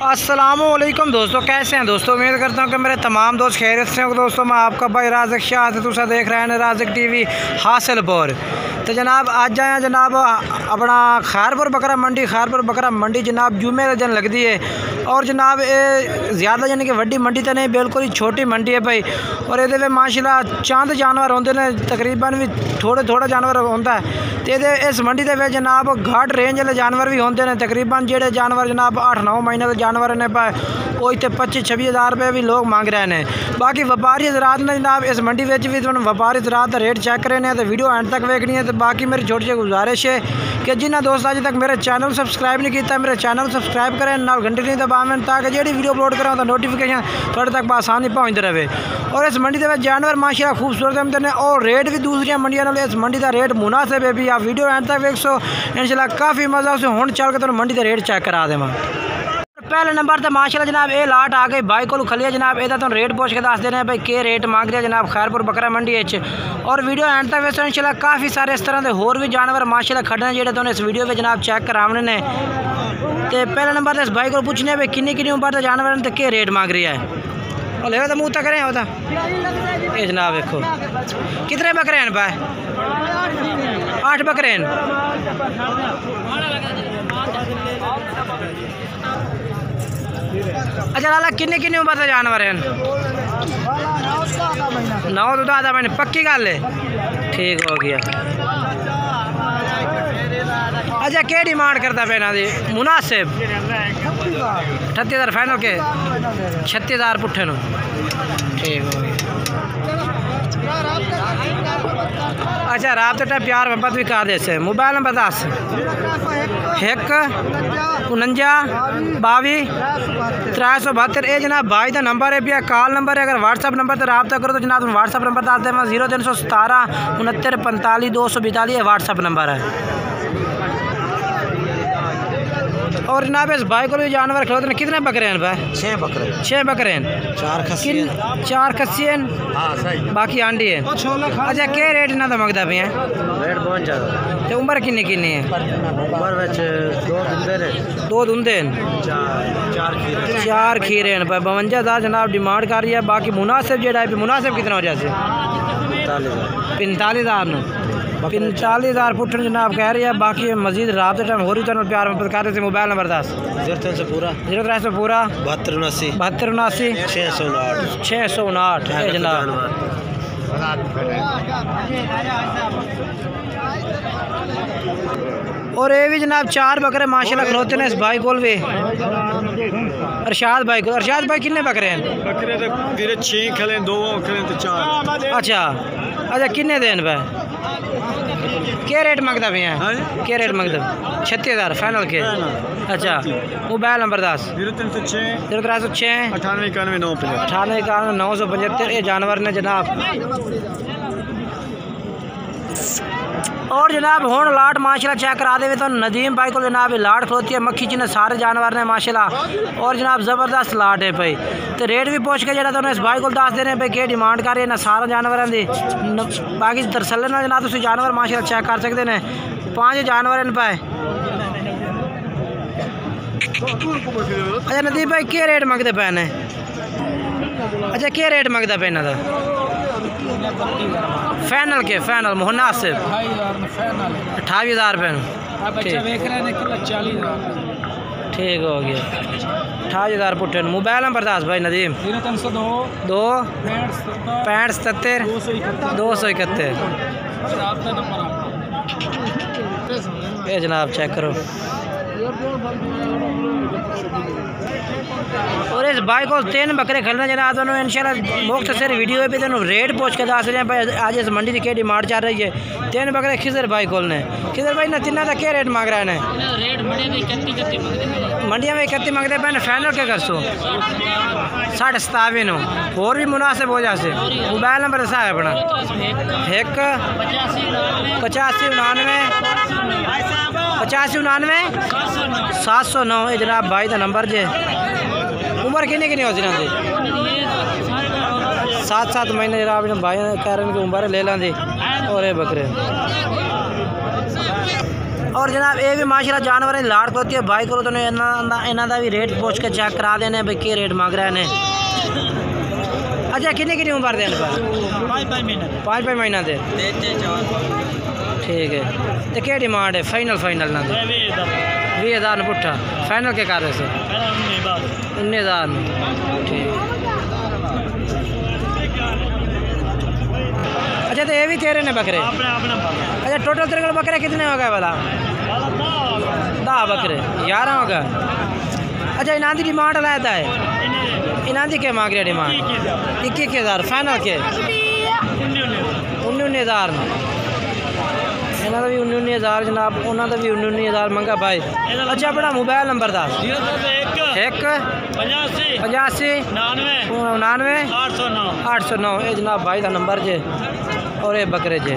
अस्सलामुअलैकुम दोस्तों, कैसे हैं दोस्तों। उम्मीद करता हूँ कि मेरे तमाम दोस्त खैरियत से हो। दोस्तों मैं आपका भाई राज़िक शाह से तुसा देख रहे हैं राज़िक टीवी हासिलपुर। तो जनाब आज आए जनाब अपना खैरपुर बकरा मंडी जनाब जुमे दिन लगती है। और जनाब ये ज़्यादा यानी कि वड्डी मंडी तो नहीं, बिल्कुल ही छोटी मंडी है भाई। और ये माशाल्लाह चंद जानवर होंगे ने, तकरीबन भी थोड़ा जानवर होता है। तो इस मंडी के जनाब घाट रेंज वाले जानवर भी होंगे ने, तकरीबन जोड़े जानवर जनाब 8-9 महीने के जानवर ने पाए वो इतने 25-26 हज़ार रुपये भी लोग मांग रहे हैं। बाकी व्यापारी हज़रात ने जनाब इस मंडी में भी व्यापारी हज़रात का रेट चेक करे हैं, तो वीडियो एंड तक देखनी है। तो बाकी मेरी छोटी सी गुजारिश है कि जिन्हें दोस्त अज तक मेरे चैनल सब्सक्राइब नहीं किया, मेरे चैनल सब्सक्राइब करें, नाल घंटे नहीं दबावें, ताकि जी वीडियो अपलोड करें तो नोटिफिकेशन थोड़े तक आसानी पहुँचते रहे। और इस मंडी के जानवर माशाल्लाह खूबसूरत होते हैं और रेट भी दूसरी मंडियों नाल इस मंडी का रेट मुनासिब है भी। आप वीडियो एंड तक देख सो इंशाल्लाह काफ़ी मज़ा उसे हुण चल के तो मंडी का रेट चेक करा देवां। पहले नंबर तो माशाल्लाह जनाब ये लाट आ गई बाई को खली है जनाब, यदा तो रेट पूछ के दस देने भाई के रेट मांग रहे जनाब खैरपुर बकरा मंडी और वीडियो एंड तक वैसे इंशाल्लाह काफ़ी सारे इस तरह के होर भी जानवर माशाल्लाह खड़े हैं जो इस वीडियो में जनाब चेक कराने ने। तो पहले नंबर तो इस भाई को पूछने भाई किन्नी उम्र के जानवर तो के रेट मांग रही है और ले तो मुँह तक करें होता ये जनाब देखो कितने बकरे हैं भाई 8 बकरे हैं। अच्छा लाला किन्नी उम्र के जानवर हैं 9 तो आधा महीने पक्की गल है, ठीक हो गया। अच्छा क्या डिमांड करता पे ना जी मुनासिब 38,000 फाइनल के 36,000 पुट्ठे नो, ठीक हो गया। अच्छा रात टाइम प्यार मोहब्बत भी कर दे। मोबाइल नंबर 10 1 49 22 372 ये जनाब भाई का नंबर है भैया, कॉल नंबर है। अगर व्हाट्सअप नंबर से रब्ता करो तो जनाब व्हाट्सअप नंबर दस दें 0317 69 45 242 व्हाट्सअप नंबर है। और जनाब इस भाई को भी जानवर खिलौते हैं कितने बकरे हैं भाई 6 बकरे हैं 4 खस्सी हैं बाकी आंडी है। अच्छा क्या रेट इन्हों का मंगता पे रेट बहुत ज़्यादा। तो उम्र किन्नी है उम्र 2 दुंदे 4 खीरे हैं 52,000 जनाब डिमांड कर रही है। बाकी मुनासिब जो है मुनासिब कितना हो जाए 45,000 पुट्ठन जनाब कह रही है। बाकी मजीद रात टाइम हो रही तो प्यार में कर रहे थे। मोबाइल नंबर 10 0300 पूरा 72 79 659 जनाब। और ये भी जनाब 4 बकरे माशाल्लाह खलोते हैं इस भाई को भी अरशाद भाई कितने बकरे हैं बकरे तो तेरे 6 खले 2 खले तो 4। अच्छा कितने दिन भाई क्या रेट मंगता भैया क्या रेट मंगता 36,000 फाइनल के। अच्छा मोबाइल नंबर 10 0306 98 975 ये जानवर ने जनाब। और जनाब हुण लाट माशाल्लाह चेक करा दे तो नदीम भाई को जनाब लाट खलोती है मक्खी जिन्हें सारे जानवर ने माशाल्लाह और जनाब ज़बरदस्त लाट है भाई। तो रेट भी पूछ के जरा तो इस भाई को दस देने भाई क्या डिमांड कर रहे हैं ना सारे जानवरों की। बाकी तरसले ना जनाब तुम जानवर माशाल्लाह चेक कर सकते हैं 5 जानवर पाए। अच्छा नदीम भाई क्या रेट मंगते पे ने अच्छा क्या रेट मंगता पे इन्हों फाइनल के फाइनल मुनासिब 28,000 रुपये ठीक हो गया 28,000 पुट्ठे। मोबाइल नंबर 10 भाई नदीम 2 65 77 271 ये जनाब चेक करो। और इस भाई को 3 बकरे खरीदना जनाब दोनों इंशाल्लाह मुख्तसर वीडियो पे दोनों रेट पूछ के दस रहे हैं भाई आज इस मंडी की क्या डिमांड चल रही है। 3 बकरे खिजर भाई को ने खिजर भाई ने तिना का क्या रेट मांग रहा है मंडिया में 31 मंगते पे फाइनल क्या कर सो 27.5 और भी मुनासिब हो जाए। मोबाइल नंबर ऐसा है अपना 1 85 99 709 ये जनाब भाई का नंबर जे। उम्र किन्नी हो जी 7 महीने जनाब भाई कह रहे हैं कि उम्र ले लें और ये बकरे। और जनाब ये भी माशाल्लाह जानवर लाड़ होती है भाई को तो इन्हों का भी रेट पूछ के चेक करा देने भाई के रेट मांग रहे हैं। अच्छा कितनी उम्र देने पर 5 महीना दे ठीक है। तो क्या डिमांड है फाइनल ना 20,000 पुट्ठा फाइनल के कर रहे से 19,000 ठीक। अच्छा तो ये भी तेरे ने बकरे अच्छा टोटल तेरे को बकरे कितने हो गए वाला 10 बकरे 11 हो गए। अच्छा इन्हों की डिमांड लाता है इन्हों की क्या मांग रहे डिमांड 21,000 फाइनल के 19,000 इन्हों का भी 19,000 जनाब उन्होंने भी 19,000 मंगा भाई। अच्छा अपना मोबाइल नंबर दस 1 85 99 809 ये जनाब भाई का नंबर जे और ये बकरे जे।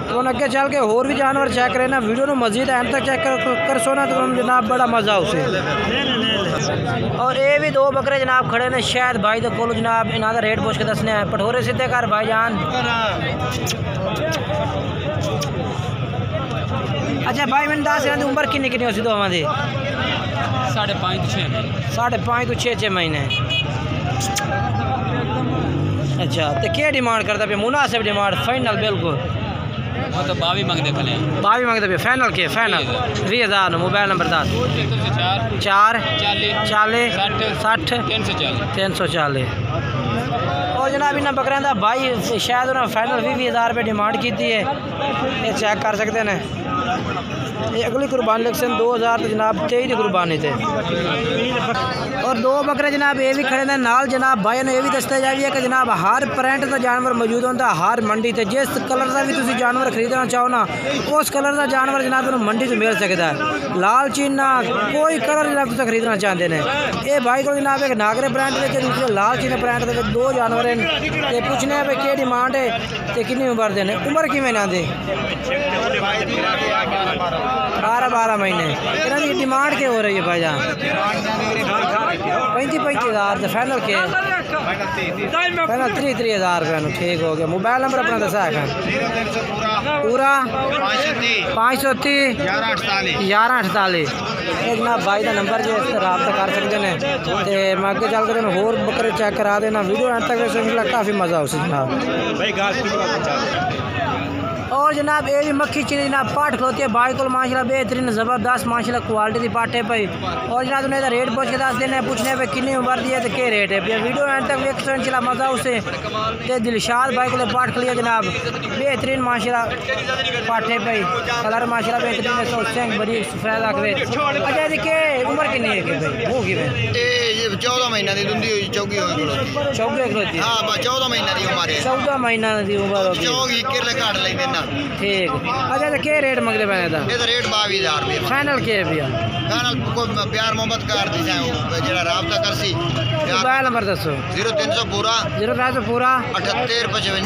तो अगे चल के होर भी जानवर चेक करे ना वीडियो में मजीद एंड तक चेक कर सोना तो जनाब बड़ा मज़ा उसे। और ये भी 2 बकरे जनाब खड़े ने शायद भाई तो कोल जनाब इन्हों का रेट पूछ के दसने हैं पठोरे सीधे कर भाई जान। अच्छा भाई मैंने दस इन्हों की उम्र कितनी होती दोवां दी 5.5 to 6 महीने। अच्छा तो क्या डिमांड करता पे मुनासिब डिमांड फाइनल बिल्कुल तो 22 मंगते पे फाइनल के फाइनल 20,000 मोबाइल नंबर 10 4 40 60 340। और जनाब इन्हें बकरियां का भाई शायद उन्हें फाइनल 20,000 रुपये डिमांड की है ये चेक कर सकते हैं। ये अगली कुर्बानी इलेक्शन 2000 तो जनाब 23 की कुर्बानी थे। और 2 बकरे जनाब ये भी खड़े ने नाल जनाब भाई ने यह भी दसते जाइए कि जनाब हर प्रिंट का जानवर मौजूद होता हर मंडी से जिस कलर का भी तुम जानवर खरीदना चाहो ना उस कलर का जानवर जनाब मंडी से मिल सकता है। लाल चीना कोई कलर जनाब तुम खरीदना चाहते हैं ये भाई को जनाब एक नागरे ब्रांड के दूसरे लाल चीना ब्रांड के 2 जानवर हैं। पूछने भाई क्या डिमांड है तो कितनी उम्र देने उम्र किमें ना दे 12 महीने इन्हों की डिमांड क्या हो रही है भाई जान 35,000 तो फाइनल के फाइनल 30,000 रुपये ठीक हो गया। मोबाइल नंबर अपना दसा है पूरा 530 1148 एक ना भाई का नंबर जो इस रबता कर सकते हैं। तो मैं अगे चल कर होर बकरे चेक करा देना वीडियो एंड तक काफ़ी मज़ा हो जनाब। और जनाब ये भी मक्खी चीनी जनाब पाठ खलोती है भाई को माशाल्लाह बेहतरीन ज़बरदस्त माशाल्लाह क्वालिटी की पाठ है भाई। और जनाब उन्हें रेट पूछ के दस देने पूछने पे कितनी उम्र दी है तो क्या रेट है भैया वीडियो एंड तक वेख सो इंशाल्लाह मज़ा उसे। तो दिलशाद भाई को पाठ खलिया जनाब बेहतरीन माशाल्लाह पाठ है भाई कलर माशाल्लाह बेहतरीन सोचते बड़ी सफेद आखिर। अच्छा जी के उम्र कितनी है कि भाई वो की 14 महीना की दुंदी हुई चौकी खलोती हां 14 महीना की उम्र है 14 महीना की उम्र होगी चौकी किले काट लेंगे ना ठीक। अच्छा तो क्या रेट मंगते पे ये तो रेट 22,000 रुपये फाइनल के भैया फाइनल को प्यार मोहब्बत कर दी जाए जेड़ा राबता करसी मोबाइल नंबर दसो 0300 पूरा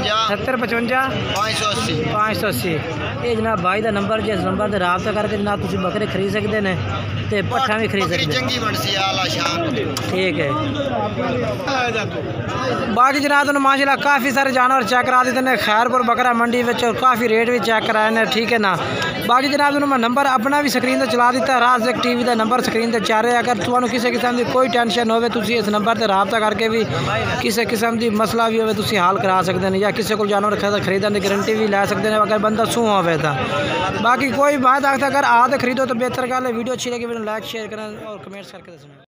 7855 580 ये जनाब भाई का नंबर जिस नंबर से राबता करके जनाब तुम बकरे खरीद सकते हैं तो पट्ठा भी खरीद सकते चंगी बनसी आला शान ठीक है। बाकी जनाब तो माशाल्लाह काफ़ी सारे जानवर चेक करा देते हैं खैरपुर बकरा मंडी में और काफ़ी रेट भी चेक कराए ने ठीक है ना। बाकी जनाब मैं नंबर अपना भी स्क्रीन पर चला दिता राज़ेक टीवी का नंबर स्क्रीन पर चाह रहे अगर तुम्हें किसी किस्म की कोई टेंशन हो इस नंबर पर राबता करके भी किसी किस्म की मसला भी हो हल करा सकते हैं या किसी को जानवर खरीदने की गारंटी भी लै सकते हैं अगर बंदा सूह हो। बाकी कोई बात अगर आते खरीदो तो बेहतर गल है वीडियो अच्छी लगी वीडियो लाइक शेयर करें और कमेंट्स करके दसना।